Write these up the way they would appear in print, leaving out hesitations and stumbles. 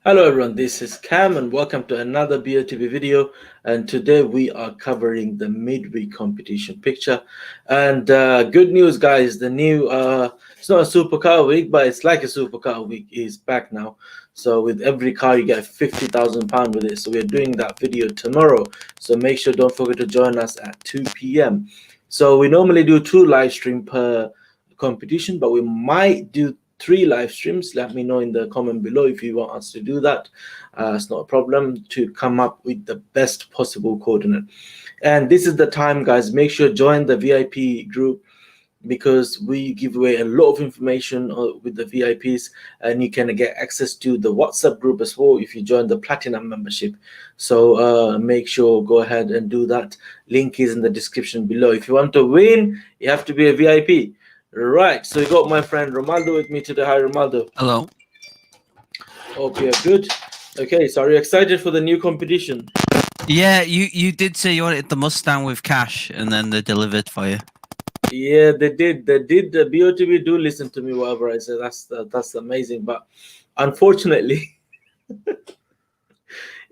Hello everyone, this is Cam and welcome to another BOTB video, and today we are covering the midweek competition picture. And good news guys, the new it's not a supercar week, but it's like a supercar week is back now. So with every car you get £50,000 with it. So we're doing that video tomorrow, so make sure don't forget to join us at 2 p.m. So we normally do 2 live stream per competition, but we might do 3 live streams. Let me know in the comment below if you want us to do that. It's not a problem to come up with the best possible coordinate. And this is the time, guys. Make sure join the VIP group, because we give away a lot of information with the VIPs, and you can get access to the WhatsApp group as well if you join the Platinum membership. So make sure go ahead and do that. Link is in the description below. If you want to win, you have to be a VIP. Right, so we got my friend Romando with me today. Hi, Romando. Hello. Hope you're good. Okay, so are you excited for the new competition? Yeah, you did say you wanted the Mustang with cash, and then they delivered for you. Yeah, they did. They did. The BOTB do listen to me, whatever I say. That's amazing. But unfortunately,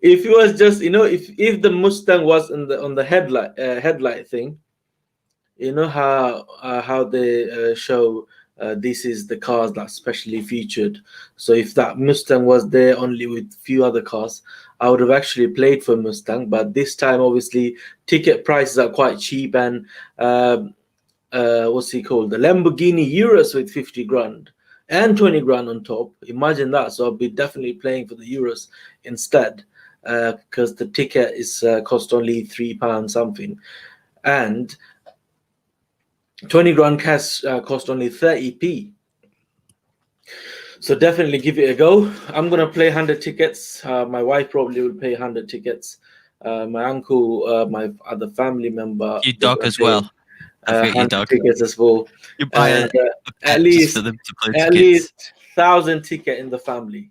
if it was just, if the Mustang was on the headlight thing, you know how they show this is the cars that's specially featured. So if that Mustang was there only with few other cars, I would have actually played for Mustang. But this time, obviously, ticket prices are quite cheap, and what's he called? The Lamborghini Urus with 50 grand and 20 grand on top. Imagine that. So I'll be definitely playing for the Urus instead, because the ticket is cost only £3 something, and 20 grand cash cost only 30p. So definitely give it a go. I'm gonna play 100 tickets. My wife probably will pay 100 tickets. My uncle, my other family member, Your dog as well. I forget your 100 dog. tickets as well. You buy And a at pet just for least them to play at tickets. least 1,000 ticket in the family.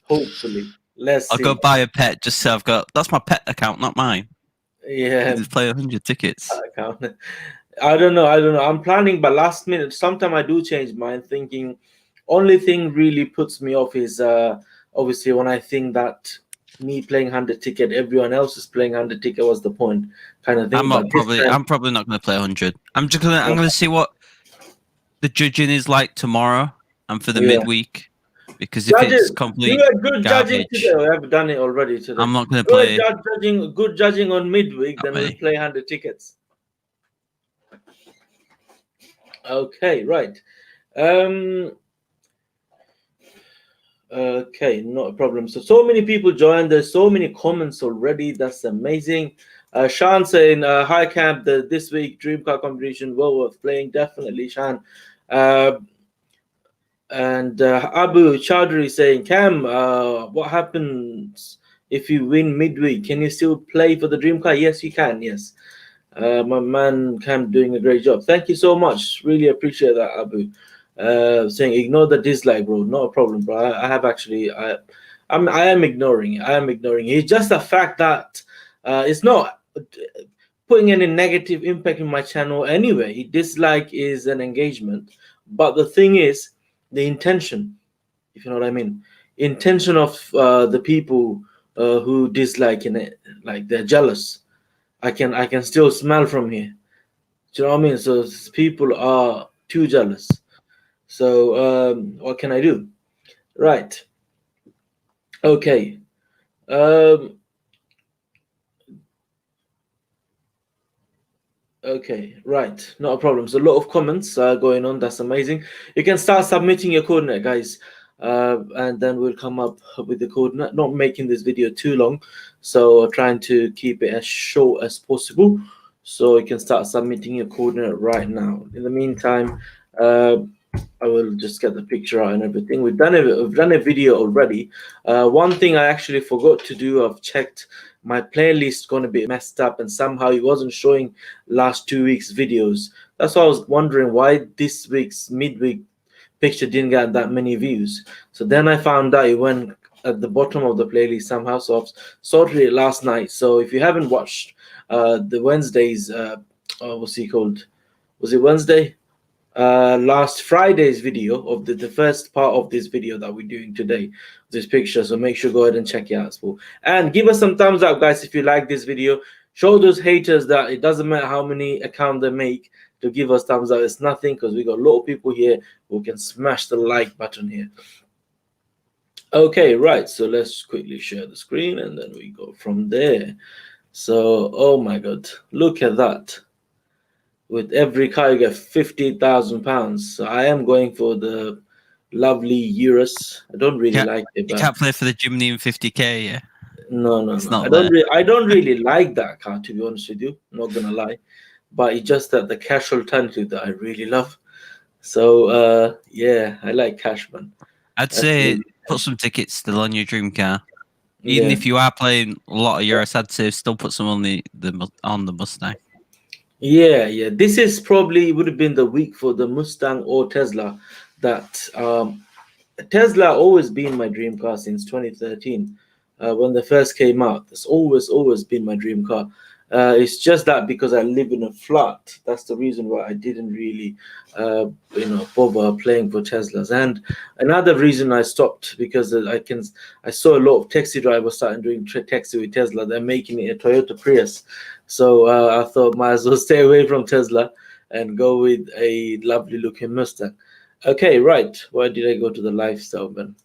Hopefully, let's I'll see. go buy a pet just so I've got. That's my pet account, not mine. Yeah, Just play 100 tickets. account. I don't know. I'm planning, but last minute, sometime I do change mine. Thinking, only thing really puts me off is obviously when I think that me playing 100 ticket, everyone else is playing 100 ticket. What's the point? Kind of thing. I'm probably not going to play 100. I'm going to see what the judging is like tomorrow and for the midweek, because if Judges, it's complete you are good judging garbage, today. I have done it already today. I'm not going to You play. are good judging on midweek. Then we'll Me. play 100 tickets. Okay, right. Okay, not a problem. So many people joined. There's so many comments already. That's amazing. Shan saying, "Hi Camp. This week Dream Car competition well worth playing. Definitely, Shan." And Abu Chowdhury saying, "Cam, what happens if you win midweek? Can you still play for the Dream Car?" Yes, you can. Yes. My man Cam doing a great job. Thank you so much. Really appreciate that, Abu. Saying ignore the dislike, bro. Not a problem, bro. I have actually I am ignoring it. I am ignoring it. It's just the fact that it's not putting any negative impact in my channel anyway. Dislike is an engagement, but the thing is the intention. If you know what I mean, intention of the people who dislike in it, like they're jealous. I can still smell from here. Do you know what I mean? So people are too jealous. So what can I do? Right. Okay. Okay, right. Not a problem. So a lot of comments going on. That's amazing. You can start submitting your coordinate, guys. And then we'll come up with the coordinate. Not making this video too long, so trying to keep it as short as possible. So you can start submitting your coordinate right now. In the meantime, I will just get the picture out and everything. We've done a video already. One thing I actually forgot to do, I've checked my playlist going to be messed up, and somehow it wasn't showing last 2 weeks videos. That's why I was wondering why this week's midweek picture didn't get that many views. So then I found out it went at the bottom of the playlist somehow. So I've sorted it last night. So if you haven't watched the Wednesdays, what's he called? Was it Wednesday? last Friday's video of the first part of this video that we're doing today, this picture. So make sure go ahead and check it out as well. And give us some thumbs up, guys, if you like this video. Show those haters that it doesn't matter how many accounts they make to give us thumbs up. It's nothing, because we got a lot of people here who can smash the like button here. Okay, right. So let's quickly share the screen and then we go from there. So, oh my God, look at that. With every car, you get £50,000. So I am going for the lovely Urus. I don't really like it. You can't play for the Jimny in 50k, yeah. No. I don't really like that car, to be honest with you. Not gonna lie, but it's just that the cash alternative that I really love. So yeah, I like Cashman. I'd say put some tickets still on your dream car. Even if you are playing a lot of Urus, I'd say still put some on the Mustang. Yeah. This is probably would have been the week for the Mustang or Tesla. That Tesla always been my dream car since 2013, when they first came out. It's always been my dream car. It's just that because I live in a flat, that's the reason why I didn't really, bother playing for Teslas. And another reason I stopped, because I saw a lot of taxi drivers starting doing taxi with Tesla. They're making it a Toyota Prius, so I thought might as well stay away from Tesla and go with a lovely looking Mustang. Okay, right. Why did I go to the lifestyle, man?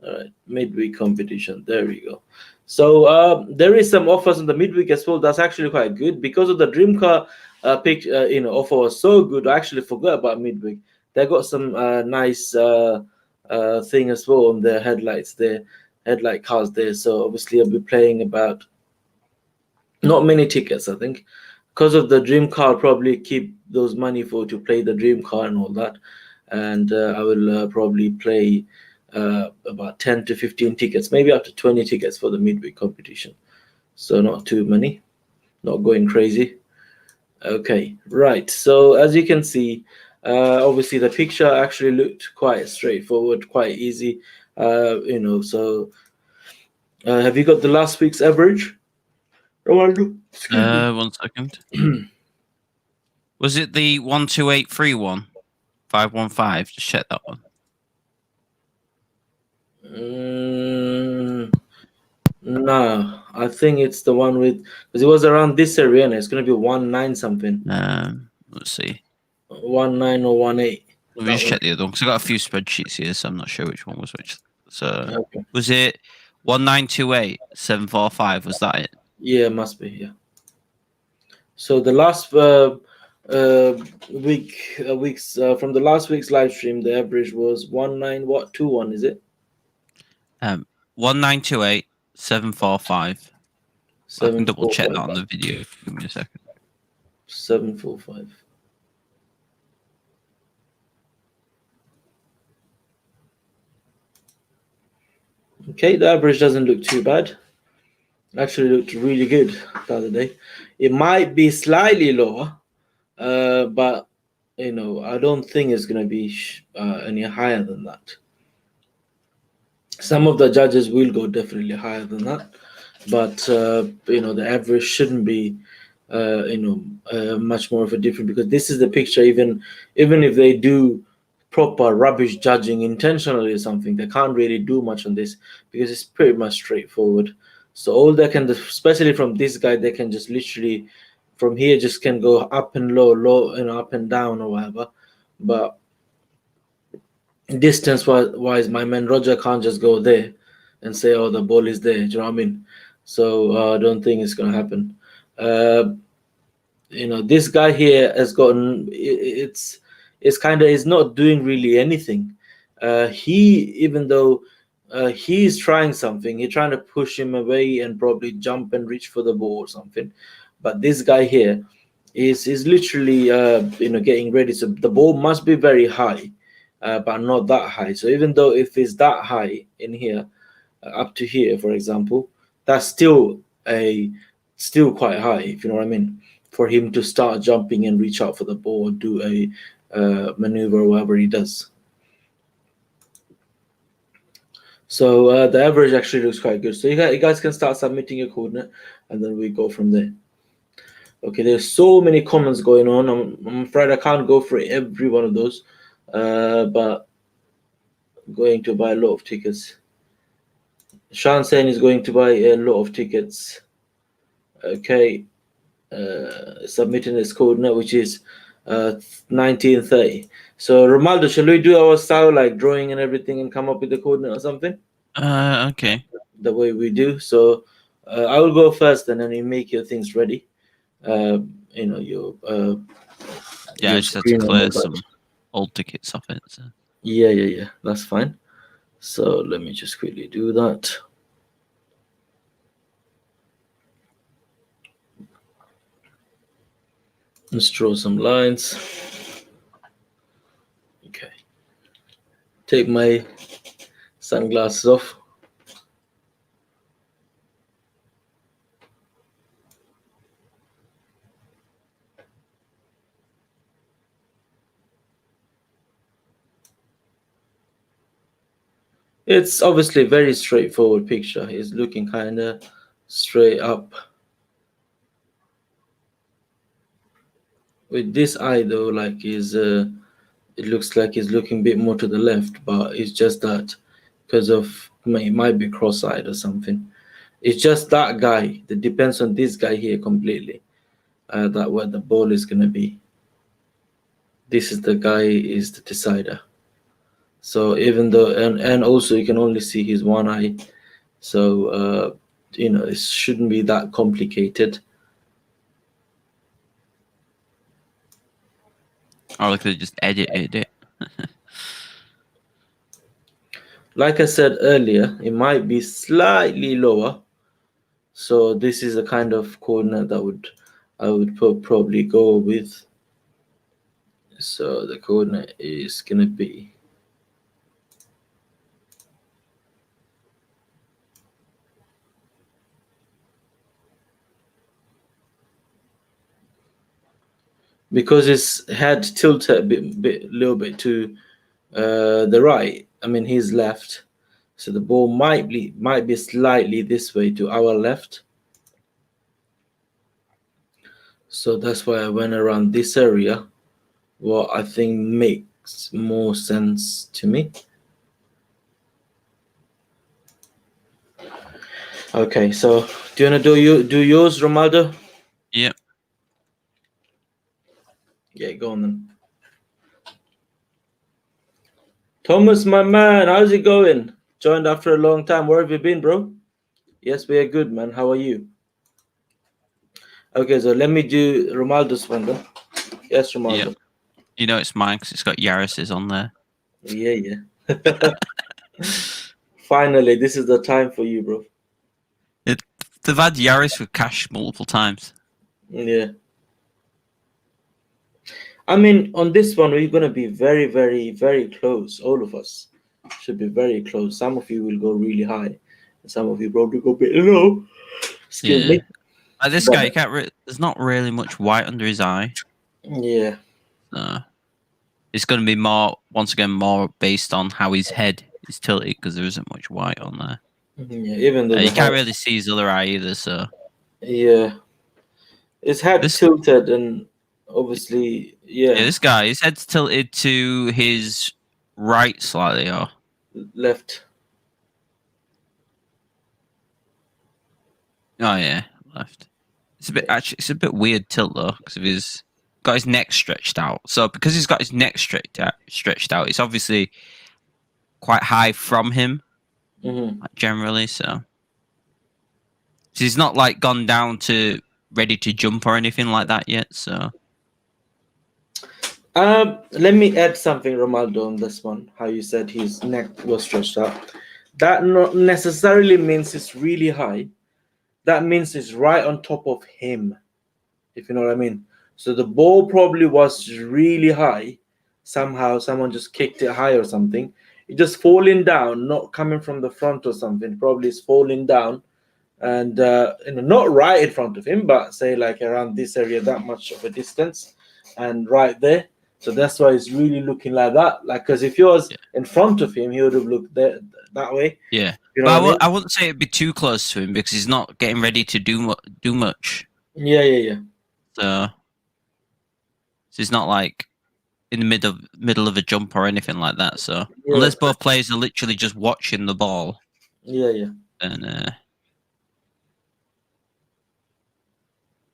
All right, midweek competition. There we go. So there is some offers on the midweek as well. That's actually quite good because of the dream car offer was so good. I actually forgot about midweek. They got some nice thing as well on their headlights there, headlight cars there. So obviously I'll be playing about not many tickets, I think, because of the dream car. I'll probably keep those money to play the dream car and all that, and I will probably play about 10 to 15 tickets, maybe up to 20 tickets for the midweek competition. So not too many, not going crazy. Okay, right. So as you can see, obviously the picture actually looked quite straightforward, quite easy. So have you got the last week's average, Romando? 1 second. Was it the 12831 515? Just check that one. No, I think it's the one with, because it was around this area, and it's going to be 19 something. Let's see. 19 or 18. Let me just check the other one, because I got a few spreadsheets here, so I'm not sure which one was which. So was it 1928 745? Was that it? Yeah, must be. Yeah. So the last weeks from the last week's live stream, the average was 1921. Is it? 1928 745. I can double check that on the video. Give me a second. 745. Okay, the average doesn't look too bad. Actually looked really good the other day. It might be slightly lower, but I don't think it's going to be any higher than that. Some of the judges will go definitely higher than that, but the average shouldn't be much more of a difference, because this is the picture. Even if they do proper rubbish judging intentionally or something, they can't really do much on this, because it's pretty much straightforward. So all they can do, especially from this guy, they can just literally from here just can go up and low, up and down or whatever. But distance wise, my man Roger can't just go there and say, oh, the ball is there. Do you know what I mean? So I don't think it's going to happen. This guy here has gotten, it's kind of, is not doing really anything. Even though he's trying something, he's trying to push him away and probably jump and reach for the ball or something. But this guy here is literally getting ready. So the ball must be very high, but not that high. So even though if it's that high in here, up to here, for example, that's still quite high, if you know what I mean, for him to start jumping and reach out for the ball, do a maneuver or whatever he does. So the average actually looks quite good. So you guys can start submitting your coordinate, and then we go from there. Okay, there's so many comments going on. I'm afraid I can't go through every one of those, but I'm going to buy a lot of tickets. Sean saying he's going to buy a lot of tickets. Okay, submitting his code now, which is 1930. So Romaldo, shall we do our style like drawing and everything and come up with the coordinate or something? Okay. The way we do. So I will go first, and then you make your things ready. You know your Yeah, your I just had to screen and clear all that. some old tickets off it. So. Yeah. That's fine. So let me just quickly do that. Let's draw some lines. Okay. Take my sunglasses off. It's obviously a very straightforward picture. He's looking kind of straight up. With this eye though, like it looks like he's looking a bit more to the left, but it's just that because of it might be cross-eyed or something. It's just that guy. That depends on this guy here completely. That where the ball is gonna be. This is the guy is the decider. So even though and also you can only see his one eye. So you know, it shouldn't be that complicated. Or I could have just edited it. Like I said earlier, it might be slightly lower. So this is a kind of coordinate that I would probably go with. So the coordinate is gonna be because his head tilted a little bit to the right. I mean his left. So the ball might be slightly this way to our left. So that's why I went around this area. What I think makes more sense to me. Okay, so do you wanna do yours, Romando? Yep. Yeah, go on then. Thomas, my man, how's it going? Joined after a long time. Where have you been, bro? Yes, we are good, man. How are you? Okay, so let me do Romaldo's one then. Yes, Romaldo. Yep. You know it's mine because it's got Yaris's on there. Yeah. Finally, this is the time for you, bro. They've had Yaris with cash multiple times. Yeah. I mean, on this one, we're going to be very, very, very close. All of us should be very close. Some of you will go really high. And some of you probably go a bit low. Excuse me. Like this But- guy, you can't there's not really much white under his eye. Yeah. It's going to be once again, more based on how his head is tilted because there isn't much white on there. Yeah, even though You can't really see his other eye either, so. Yeah. His head tilted and obviously, yeah. This guy, his head's tilted to his right slightly, or left. Oh yeah, left. It's a bit weird tilt though, because of his got his neck stretched out. So because he's got his neck stretched out, it's obviously quite high from him, generally. So he's not like gone down to ready to jump or anything like that yet. So let me add something, Romaldo, on this one. How you said his neck was stretched out. That not necessarily means it's really high. That means it's right on top of him, if you know what I mean. So the ball probably was really high. Somehow someone just kicked it high or something. It just falling down, not coming from the front or something. Probably it's falling down, and not right in front of him, but say like around this area, that much of a distance, and right there. So that's why it's really looking like that. Like, because if he was in front of him, he would have looked that way. Yeah, you know but I wouldn't say it'd be too close to him because he's not getting ready to do much. Yeah. So it's not like in the middle of a jump or anything like that. So Yeah, unless both players are literally just watching the ball, yeah. then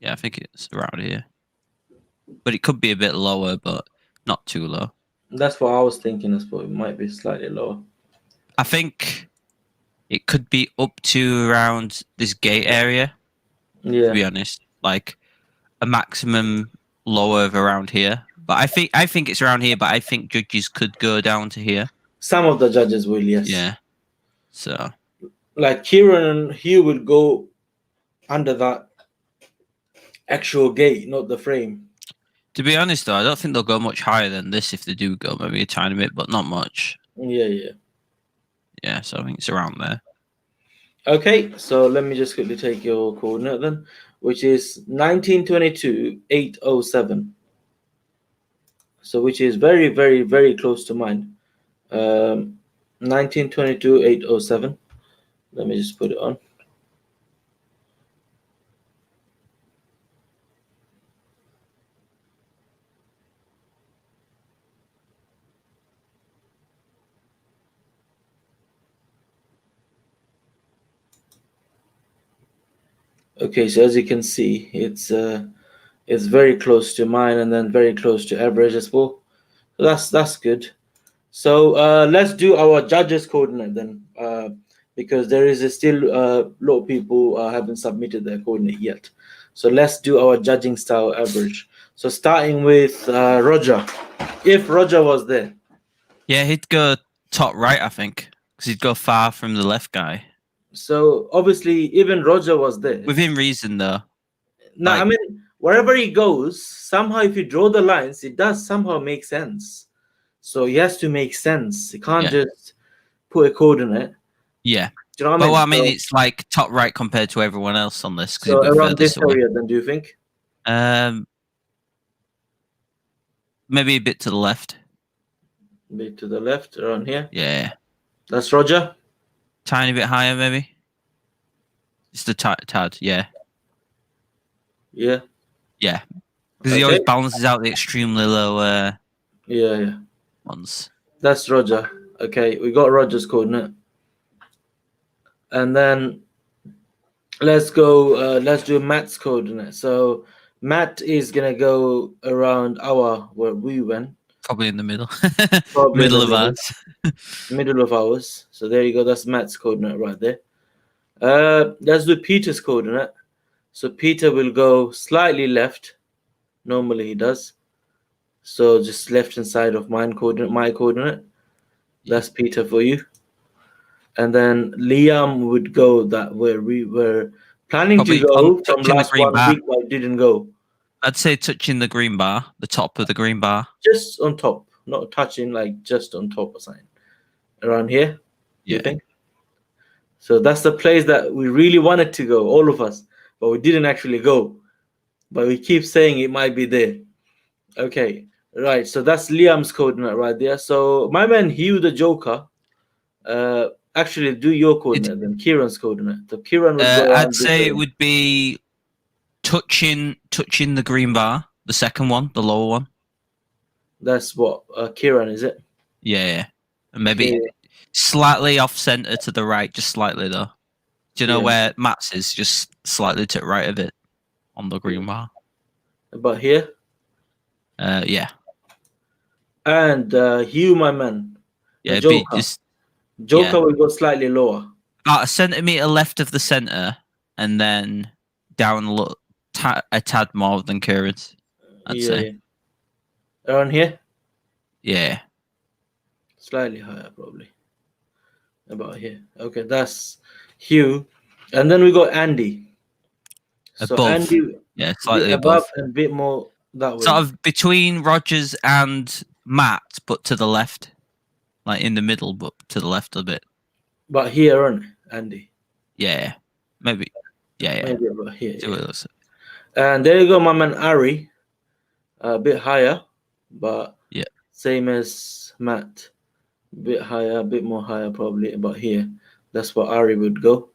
yeah, I think it's around here. But it could be a bit lower, but not too low. That's what I was thinking as well. It might be slightly lower. I think it could be up to around this gate area. To Yeah, be honest, like a maximum lower of around here. But I think it's around here. But I think judges could go down to here. some of the judges will, yes. Yeah. So Like Kieran and Hugh will go under that actual gate, not the frame. to be honest, though, I don't think they'll go much higher than this if they do go. Maybe a tiny bit, but not much. Yeah. Yeah. So I think it's around there. Okay, so let me just quickly take your coordinate then, which is 1922-807. So which is very, very, very close to mine. 1922-807. Let me just put it on. Okay, so as you can see, it's very close to mine and then very close to average as well. So that's good. So let's do our judges coordinate then, because there is still a lot of people haven't submitted their coordinate yet. So let's do our judging style average. So starting with Roger, if Roger was there. Yeah, he'd go top right, I think, because he'd go far from the left guy. So obviously, even Roger was there. Within reason, though. Now, I mean, wherever he goes, somehow if you draw the lines, it does somehow make sense. So he has to make sense. He can't just put a coordinate. Yeah. Do you know what But I mean? well, I mean, it's like top right compared to everyone else on this. So around this area, then, do you think? Maybe a bit to the left. A bit to the left, around here. Yeah. That's Roger. Tiny bit higher, maybe. Just a tad, yeah. Yeah. Yeah. Because he always balances out the extremely low yeah. ones. That's Roger. Okay, we got Roger's coordinate. And then let's go, let's do Matt's coordinate. So Matt is going to go around where we went. Probably in the middle. Probably middle of ours. Middle of ours. So there you go. That's Matt's coordinate right there. Let's do Peter's coordinate. So Peter will go slightly left. Normally he does. So just left hand side of my coordinate. That's Peter for you. And then Liam would go that where we were planning to go from last 1 week, but didn't go. I'd say touching the green bar, the top of the green bar. Just on top, not touching, like just on top or something. Around here, you think? So that's the place that we really wanted to go, all of us, but we didn't actually go. But we keep saying it might be there. Okay, right. So that's Liam's coordinate right there. So my man Hugh the Joker, actually do your coordinate then. Kieran's coordinate. So Kieran would go. I'd say it would be touching the green bar, the second one, the lower one. That's what Kieran, is it? Yeah. And maybe slightly off center to the right, just slightly though. Do you know where Matt's is? Just slightly to the right of it on the green bar. About here? Yeah. And Hugh, my man. Yeah, Joker will go slightly lower. About a centimeter left of the center, and then down a tad more than Kieran's, I'd say. Around here? Yeah. Slightly higher, probably. About here. Okay, that's Hugh. And then we got Andy. Above. So Andy, slightly above and a bit more that way. Sort of between Rogers and Matt, but to the left. Like in the middle, but to the left a bit. But here, aren't Andy? Yeah. Maybe. Yeah. Maybe about here. And there you go, my man Ari. A bit higher, but same as Matt. A bit higher, a bit more higher probably about here. That's what Ari would go.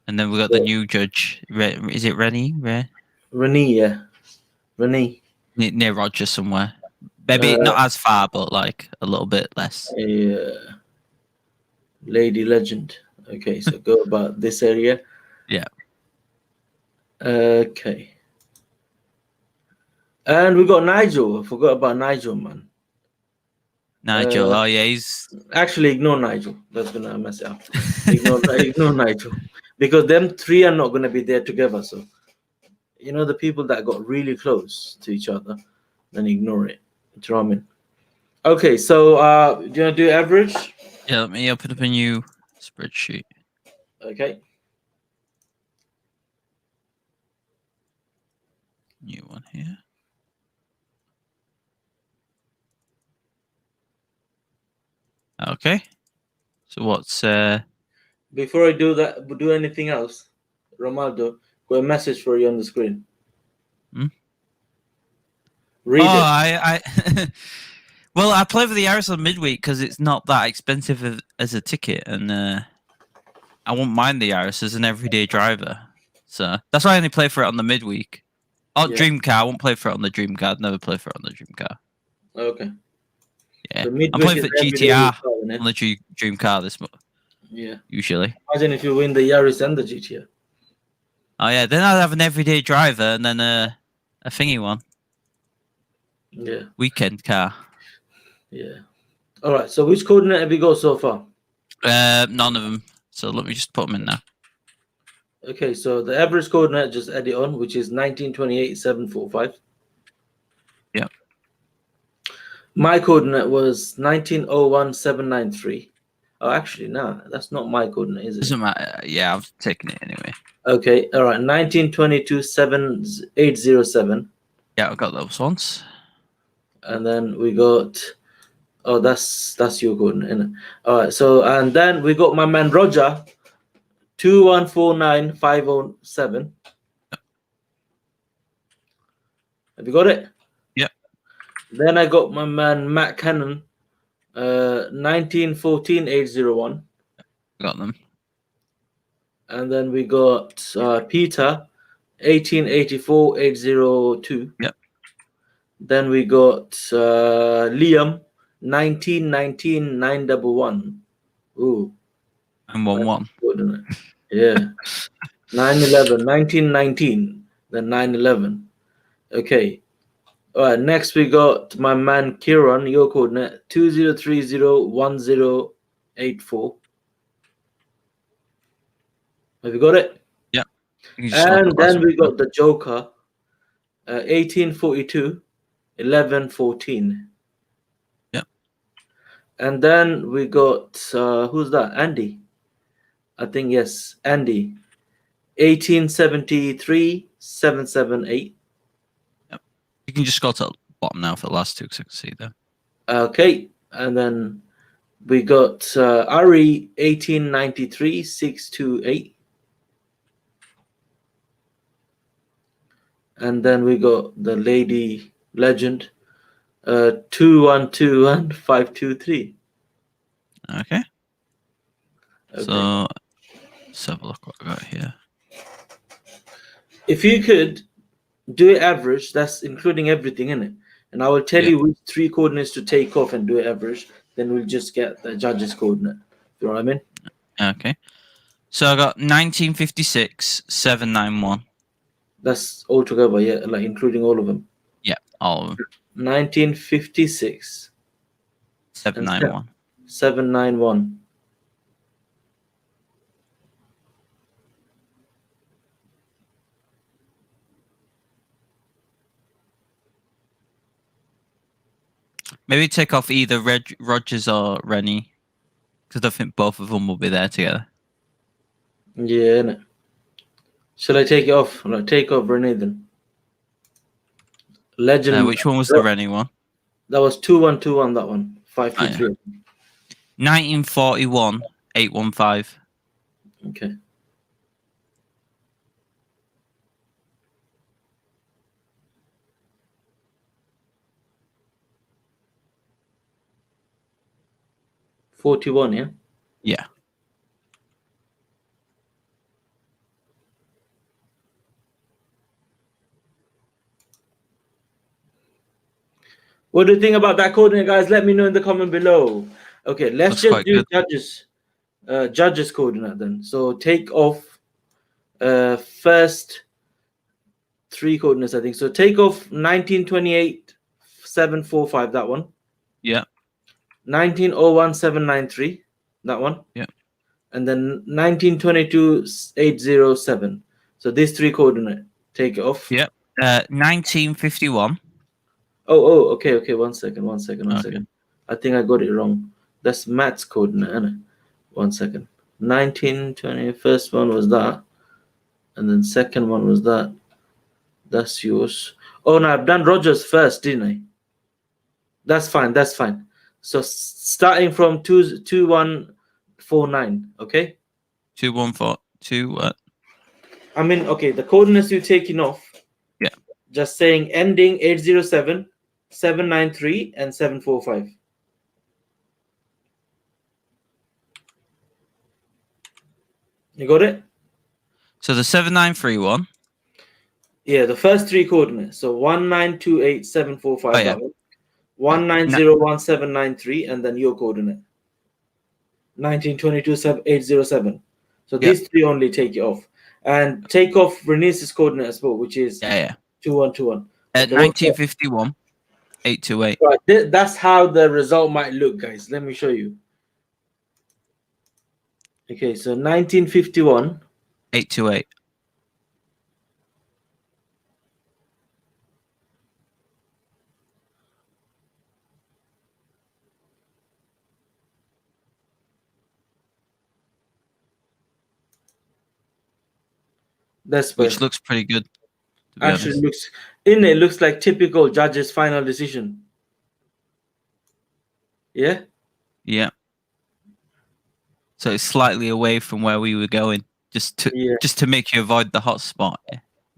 And then we got the new judge. Is it Rennie? Rennie, yeah. Renee. near Roger somewhere. Maybe Uh, not as far, but like a little bit less. a lady legend. Okay, so go about this area. Yeah. Okay. And we got Nigel. I forgot about Nigel, man. Nigel. Oh yeah, he's Actually, ignore Nigel. That's gonna mess it up. Ignore Nigel, because them three are not gonna be there together. So you know the people that got really close to each other, then ignore it. Do you know what I mean? Okay, so do you wanna do average? Yeah, let me open up a new spreadsheet. Okay. New one here. Okay. So what's Before I do that, do anything else, Romando, got a message for you on the screen. Hmm? Read it. I well, I play for the Urus on midweek because it's not that expensive as a ticket, and I won't mind the Urus as an everyday driver. So that's why I only play for it on the midweek. Oh, Yeah. Dream Car. I won't play for it on the Dream Car. I'd never play for it on the Dream Car. Okay. Yeah, So I'm midweek playing is for every day GTR isn't it? on the Dream Car this month. Yeah. Usually. Imagine if you win the Yaris and the GTR. Oh yeah, then I'd have an everyday driver and then a thingy one. Yeah. Weekend car. Yeah. All right. So which coordinate have you got so far? None of them. So let me just put them in now. Okay. So the average coordinate, just add it on, which is 1928,745. Yep. My coordinate was 1901,793. Oh, actually, no, that's not my coordinate, is it? Doesn't matter. Yeah, I've taken it anyway. Okay. All right. 1922,7807. Yeah, I've got those ones. And then we got, oh, that's your coordinate, innit? All right. So, and then we got my man Roger, 2149507. Have you got it? Yep. Then I got my man Matt Cannon, 1914,801. Got them. And then we got Peter, 1884,802. Yep. Then we got Liam, 1919,911. Ooh, And 1-1. good, isn't it? Yeah. 911, 1919, then 911. Okay. All right. Next, we got my man Kieran, your coordinate 20301084. Have you got it? Yep. You just look And at last then we one. got the Joker, 1842, 1114. Yep. And then we got who's that? Andy. I think yes, Andy. 1873, 778. Yep. You can just go to the bottom now for the last two because I can see them. Okay. And then we got Ari 1893 628. And then we got the lady legend 2121 523. Okay. Okay. So let's have a look what I got here. If you could do it average, that's including everything in it. And I will tell Yeah. you which three coordinates to take off and do it average. Then we'll just get the judge's coordinate. You know what I mean? Okay. So I got 1956 791. That's all together, yeah, like including all of them. Yeah, all of them. 1956 and 791. 791. Maybe take off either Rogers or Rennie, because I think both of them will be there together. Yeah, innit? Shall I take it off? Like, take off Renee then. Legend. Which one was the Rennie one? That was 2121, that one. 523. 1941 815. Okay. $41, yeah? Yeah. What do you think about that coordinate, guys? Let me know in the comment below. Okay, let's Looks just quite do good. judges coordinate then. So take off first three coordinates, I think. So take off 1928 745, that one. Yeah. 1901 793, that one. Yeah. And then 1922 807. So these three coordinate. Take it off. Yep. 1951. Okay. One second. I think I got it wrong. That's Matt's coordinate, isn't it? 1 second. 1920. First one was that, and then second one was that. That's yours. Oh no, I've done Rogers first, didn't I? That's fine. So starting from 2149. Okay. 2142. I mean, okay. The coordinates you're taking off. Yeah. Just saying ending 807, 793, and 745. You got it? So the 7931. Yeah, the first three coordinates. So 1928745, Oh, yeah. that one. 1901793, and then your coordinate. 1922 So these three only take it off. And take off Renice's coordinate as well, which is 2121. At 1951 828. Right, that's how the result might look, guys. Let me show you. Okay, so 1951 828. That's Which looks pretty good. Actually looks like typical judge's final decision. Yeah. Yeah. So it's slightly away from where we were going, just to make you avoid the hotspot.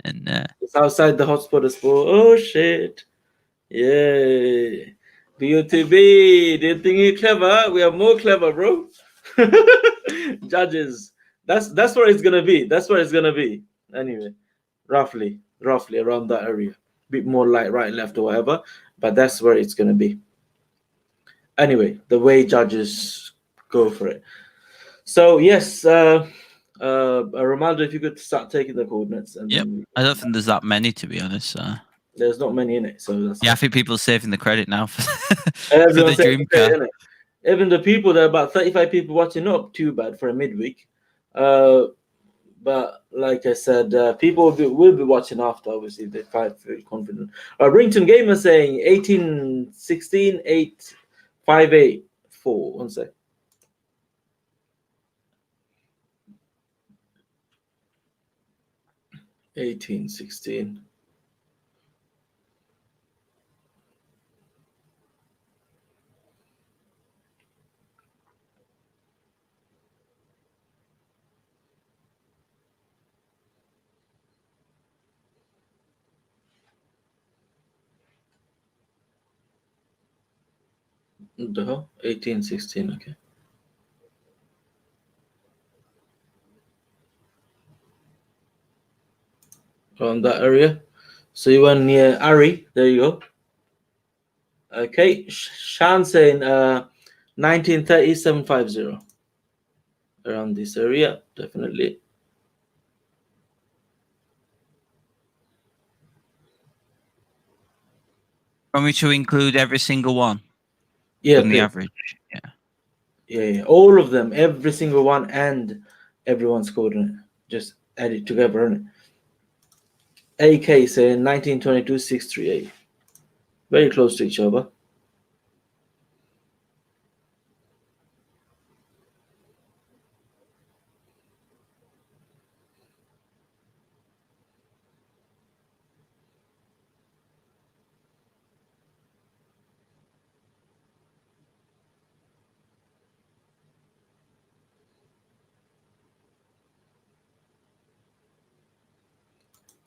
And it's outside the hotspot as well. Oh shit! Yeah. BOTB, do you think you're clever? We are more clever, bro. Judges. That's where it's gonna be. Anyway, roughly around that area. Bit more like right, left, or whatever. But that's where it's gonna be. Anyway, the way judges go for it. So yes, Romando, if you could start taking the coordinates. And yep. I don't think there's that many, to be honest. There's not many in it, so that's I think people are saving the credit now for the dream car. Even the people, there are about 35 people watching. Not too bad for a midweek. But like I said, people will be watching after, obviously, if they feel confident. Brington Gamer saying 1816 8584. 1 sec. 1816. What the hell? 1816, okay. Around that area. So you went near Ari. There you go. Okay. Shan saying 1930 750. Around this area, definitely. Want me to include every single one? Yeah, from the average. Yeah. All of them, every single one, and everyone's coordinate. Just add it together, isn't it? AK saying 1922 638. Very close to each other.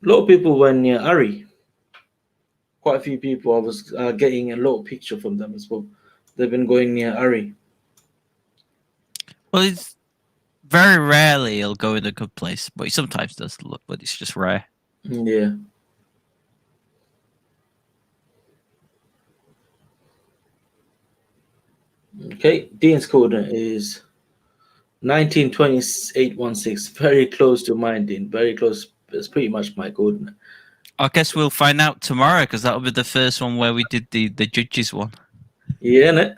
A lot of people went near Ari. Quite a few people. I was getting a lot of picture from them as well. They've been going near Ari. Well, it's very rarely he'll go in a good place, but he sometimes does look, but it's just rare. Yeah. Okay, Dean's coordinate is 192816. Very close to mine, Dean. Very close. It's pretty much my coordinate. I guess we'll find out tomorrow because that'll be the first one where we did the judges one. Yeah, innit?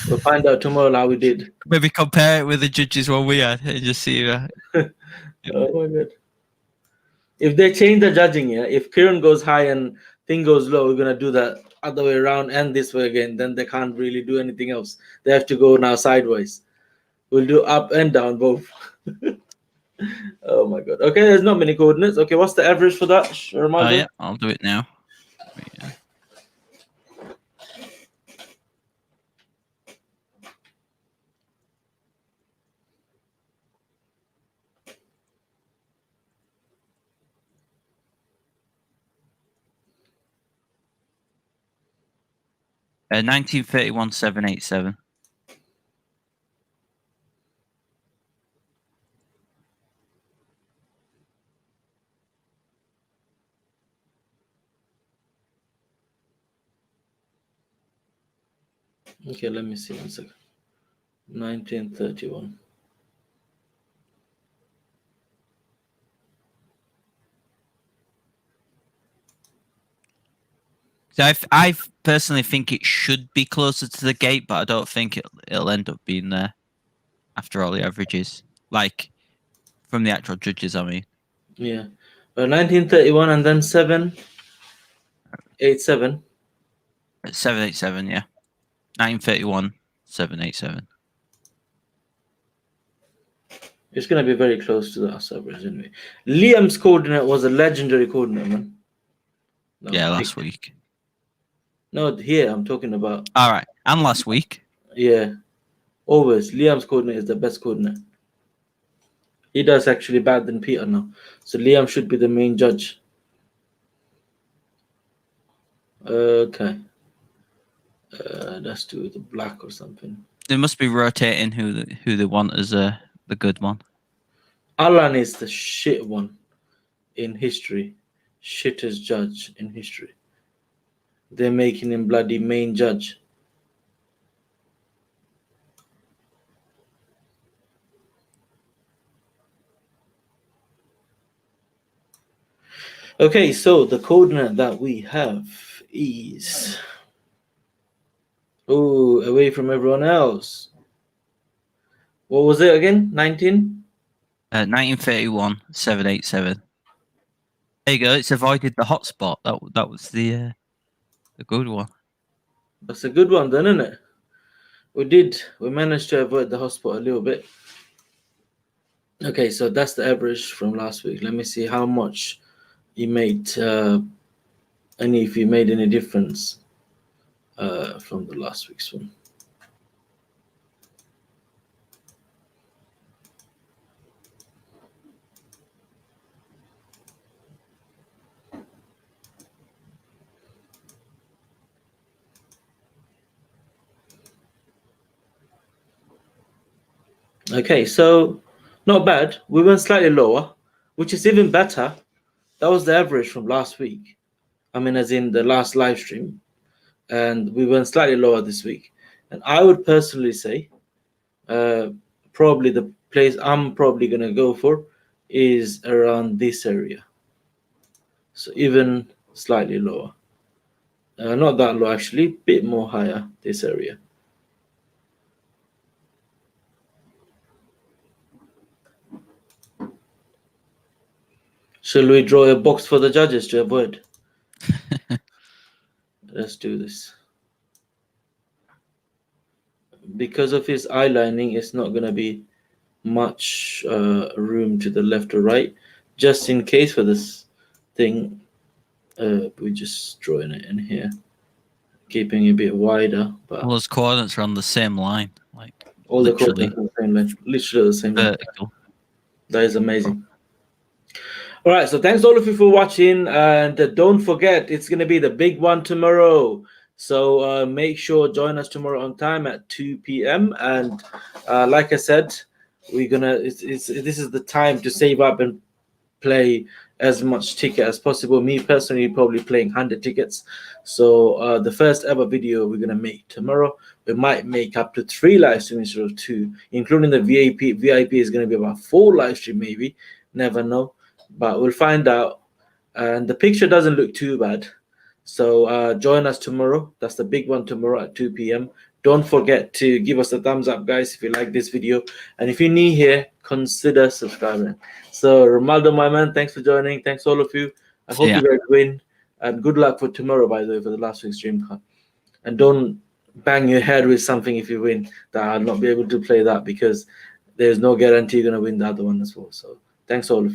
We'll find out tomorrow how we did. Maybe compare it with the judges one we had and just see. Oh my god. If they change the judging, yeah, if Kieran goes high and thing goes low, we're gonna do that other way around and this way again. Then they can't really do anything else. They have to go now sideways. We'll do up and down both. Oh my god. Okay, there's not many coordinates. Okay, what's the average for that, Oh Romando? yeah, I'll do it now. Yeah. Uh, 1931 787. Okay, let me see one second. 1931. So I personally think it should be closer to the gate, but I don't think it'll end up being there after all the averages. Like from the actual judges, I mean. Yeah. 1931 and then 787. 787, yeah. 1931 787. It's gonna be very close to the average anyway. Liam's coordinate was a legendary coordinate, man. No, Yeah, last week. No, here I'm talking about. All right, and last week. Yeah, always Liam's coordinate is the best coordinate. He does actually better than Peter now, so Liam should be the main judge. Okay, let's do the black or something. They must be rotating who they want as the good one. Alan is the shit one in history, shittest judge in history. They're making him bloody main judge. Okay, so the coordinate that we have is away from everyone else. What was it again? 1931 787. There you go. It's avoided the hotspot. That was the good one. That's a good one, then, isn't it? We managed to avoid the hotspot a little bit. Okay, so that's the average from last week. Let me see how much he made, if he made any difference from the last week's one. Okay, so not bad. We went slightly lower, which is even better. That was the average from last week. I mean, as in the last live stream. And we went slightly lower this week. And I would personally say probably the place I'm probably going to go for is around this area. So even slightly lower. Not that low, actually. A bit more higher, this area. Shall we draw a box for the judges to avoid? Let's do this. Because of his eye lining, it's not going to be much room to the left or right. Just in case for this thing, we're just drawing it in here, keeping it a bit wider. But all those coordinates are on the same line, like all the coordinates on the same line, literally the same vertical. line. That is amazing. All right, so thanks all of you for watching, and don't forget it's going to be the big one tomorrow. So make sure join us tomorrow on time at 2 p.m. And like I said, we're gonna. This is the time to save up and play as much ticket as possible. Me personally, probably playing 100 tickets. So the first ever video we're gonna make tomorrow, we might make up to 3 live streams instead of 2, including the VIP. VIP is gonna be about 4 live stream maybe. Never know, but we'll find out. And the picture doesn't look too bad. So join us tomorrow. That's the big one tomorrow at 2 p.m. Don't forget to give us a thumbs up, guys, if you like this video. And if you're new here, consider subscribing. So, Romando, my man, thanks for joining. Thanks, all of you. I hope Yeah. you guys win. And good luck for tomorrow, by the way, for the last week's stream card. And don't bang your head with something if you win, that I'll not be able to play that, because there's no guarantee you're going to win the other one as well. So, thanks, all of you.